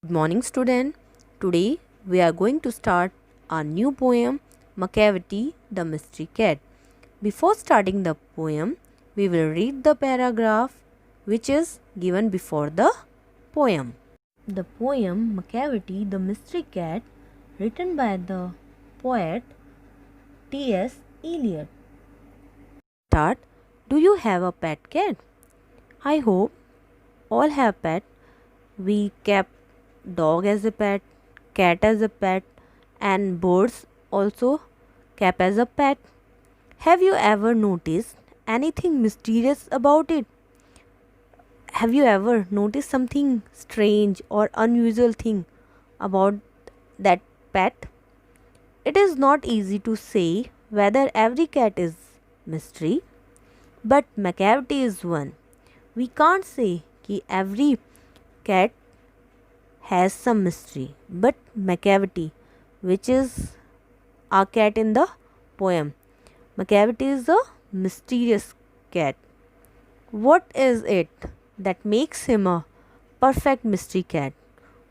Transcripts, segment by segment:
Good morning, student. Today we are going to start a new poem, Macavity, the Mystery Cat. Before starting the poem, we will read the paragraph which is given before the poem. The poem Macavity, the Mystery Cat, written by the poet T.S. Eliot. Start. Do you have a pet cat? I hope all have pet. We kept dog as a pet, cat as a pet, and birds also kept as a pet. Have you ever noticed anything mysterious about it? Have you ever noticed something strange or unusual thing about that pet? It is not easy to say whether every cat is mystery, but Macavity is one. We can't say that every cat has some mystery, but Macavity, which is our cat in the poem, Macavity is a mysterious cat. What is it that makes him a perfect mystery cat?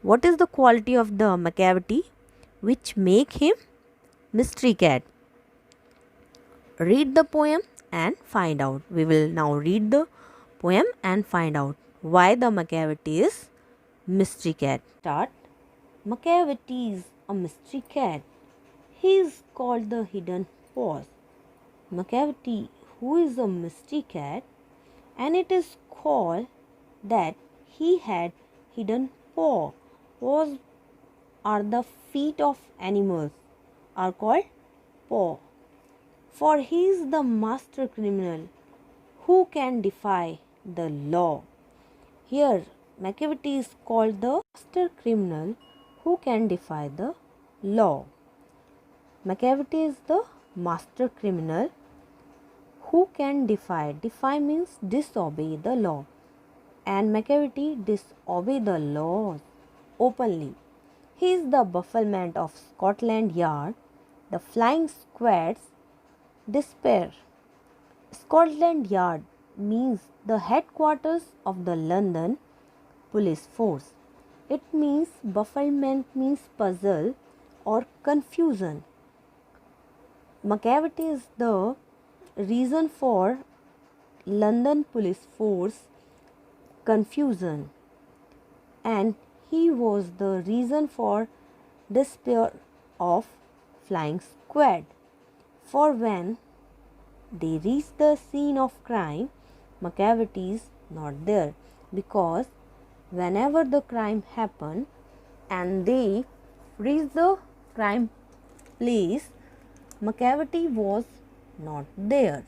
What is the quality of the Macavity which make him mystery cat? Read the poem and find out. We will now read the poem and find out why the Macavity is mystery cat. Start. Macavity is a mystery cat. He is called the hidden paws. Macavity, who is a mystery cat, and it is called that he had hidden paw. Paws are the feet of animals, are called paw. For he is the master criminal who can defy the law. Here, Macavity is called the master criminal who can defy the law. Macavity is the master criminal who can defy. Defy means disobey the law. And Macavity disobey the laws openly. He is the bafflement of Scotland Yard, the flying squad's despair. Scotland Yard means the headquarters of the London police force. It means bafflement means puzzle or confusion. Macavity is the reason for London police force confusion, and he was the reason for despair of flying squad. For when they reach the scene of crime, Macavity is not there, because whenever the crime happened and they reached the crime place, Macavity was not there.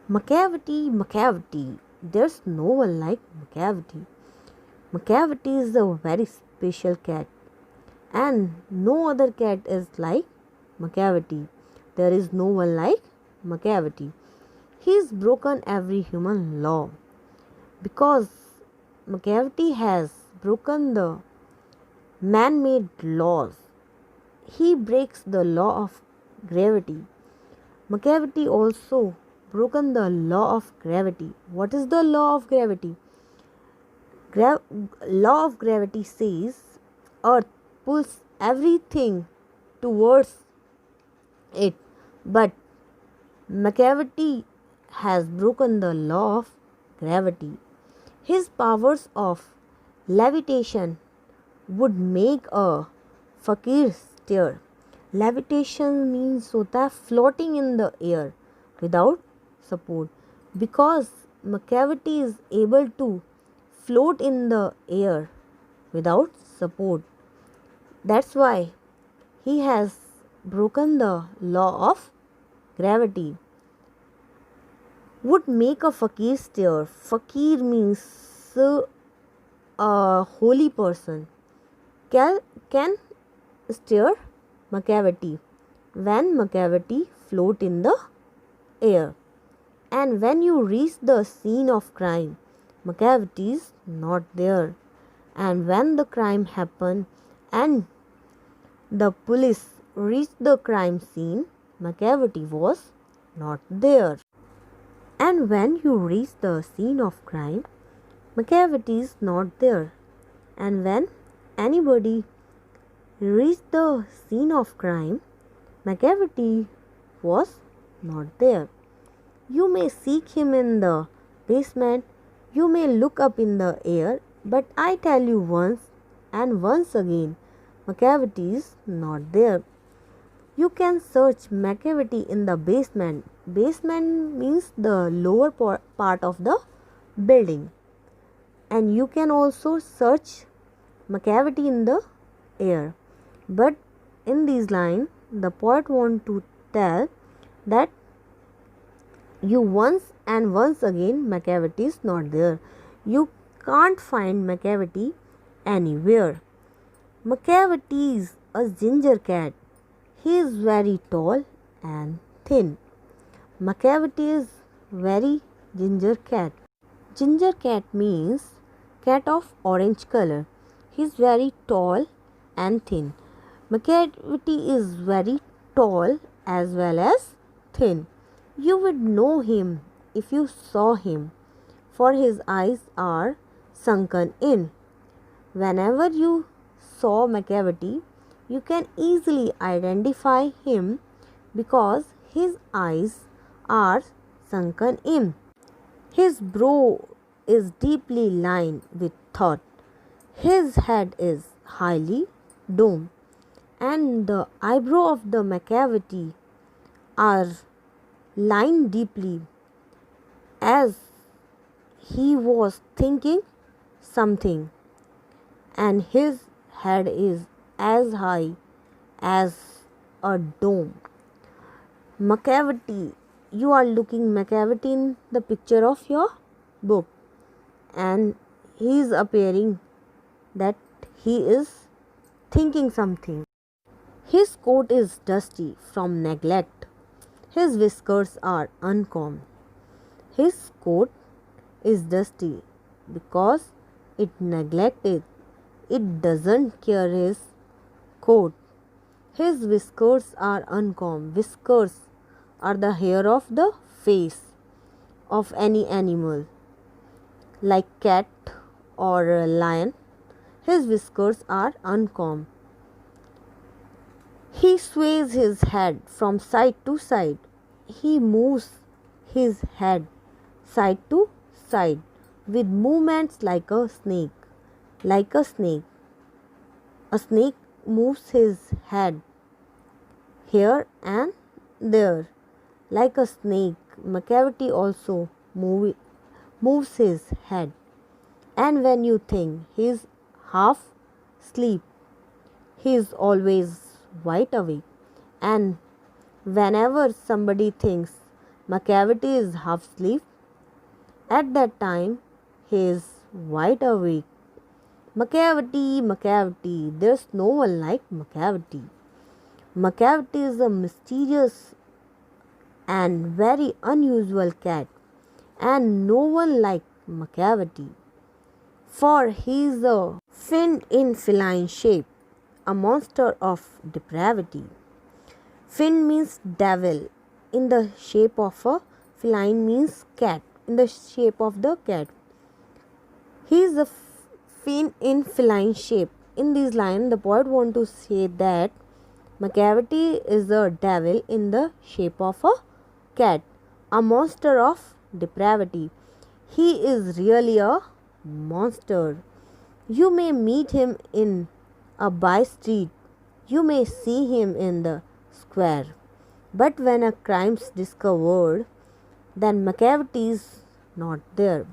Macavity, there's no one like Macavity. Macavity is a very special cat, and no other cat is like Macavity. There is no one like Macavity. He's broken every human law. Because Macavity has broken the man-made laws, he breaks the law of gravity. Macavity also broken the law of gravity. What is the law of gravity? Law of gravity says Earth pulls everything towards it, but Macavity has broken the law of gravity. His powers of levitation would make a fakir stare. Levitation means होता है floating in the air without support. Because Macavity is able to float in the air without support, that's why he has broken the law of gravity. Would make a fakir stare. Fakir means a holy person. Can stare Macavity when Macavity float in the air. And when you reach the scene of crime, Macavity is not there. And when the crime happened and the police reached the crime scene, Macavity was not there. And when you reach the scene of crime, Macavity is not there. And when anybody reached the scene of crime, Macavity was not there. You may seek him in the basement, you may look up in the air, but I tell you once and once again, Macavity is not there. You can search Macavity in the basement. Basement means the lower part of the building. And you can also search Macavity in the air. But in these lines, the poet want to tell that you once and once again Macavity is not there. You can't find Macavity anywhere. Macavity is a ginger cat. He is very tall and thin. Macavity is very ginger cat. Ginger cat means cat of orange color. He is very tall and thin. Macavity is very tall as well as thin. You would know him if you saw him, for his eyes are sunken in. Whenever you saw Macavity, you can easily identify him because his eyes are sunken in. His brow is deeply lined with thought. His head is highly domed, and the eyebrow of the Macavity are lined deeply as he was thinking something, and his head is as high as a dome. Macavity, you are looking Macavity in the picture of your book, and he is appearing that he is thinking something. His coat is dusty from neglect. His whiskers are uncombed. His coat is dusty because it neglected. It doesn't care his coat. His whiskers are uncombed. Whiskers are the hair of the face of any animal like cat or a lion. His whiskers are uncombed. He sways his head from side to side. He moves his head side to side with movements like a snake. Like a snake. A snake moves his head here and there. Like a snake, Macavity also moves his head. And when you think he is half asleep, he is always wide awake. And whenever somebody thinks Macavity is half asleep, at that time he is wide awake. Macavity, Macavity, there's no one like Macavity. Macavity is a mysterious and very unusual cat, and no one like Macavity, for he is a fiend in feline shape, a monster of depravity. Fiend means devil in the shape of a feline means cat in the shape of the cat. He is a fiend in feline shape. In this line, the poet want to say that Macavity is a devil in the shape of a cat, a monster of depravity. He is really a monster. You may meet him in a by street. You may see him in the square. But when a crime is discovered, then Macavity is not there.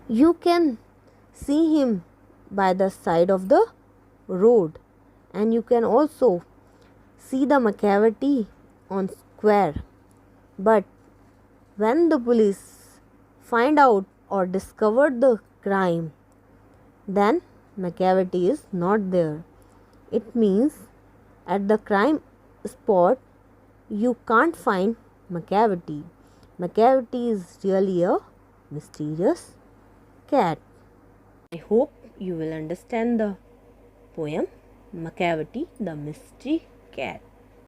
You can see him by the side of the road, and you can also see the Macavity on square. But when the police find out or discovered the crime, then Macavity is not there. It means at the crime spot you can't find Macavity. Macavity is really a mysterious cat. I hope you will understand the poem Macavity the Mystery Cat.